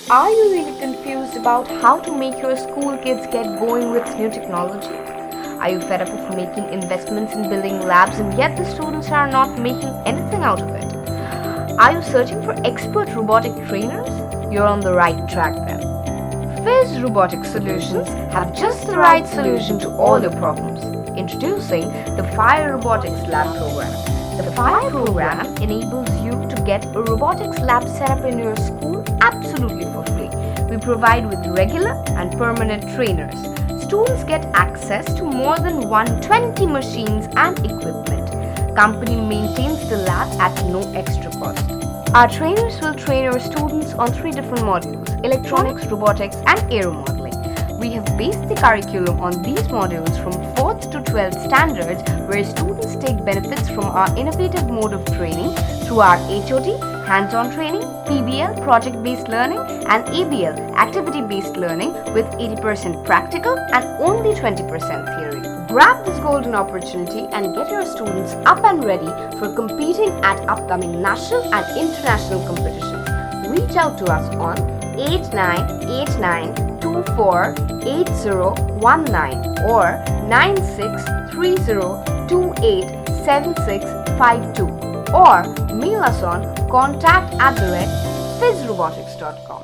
Are you really confused about how to make your school kids get going with new technology? Are you fed up of making investments in building labs and yet the students are not making anything out of it? Are you searching for expert robotic trainers? You're on the right track then. FIZ Robotic Solutions have just the right solution to all your problems. Introducing the FIRE Robotics Lab program. The FIRE program enables you to get a robotics lab set up in your school absolutely for free. We provide with regular and permanent trainers. Students get access to more than 120 machines and equipment. Company maintains the lab at no extra cost. Our trainers will train your students on 3 different modules: electronics, robotics and aeromodelling. We have based the curriculum on these modules from 4th to 12th standards, where students take benefits from our innovative mode of training through our HOD, hands-on training, PBL, project-based learning and ABL, activity-based learning with 80% practical and only 20% theory. Grab this golden opportunity and get your students up and ready for competing at upcoming national and international competitions. Reach out to us on 8989248019 or 9630287652 or mail us on contact@fizrobotics.com.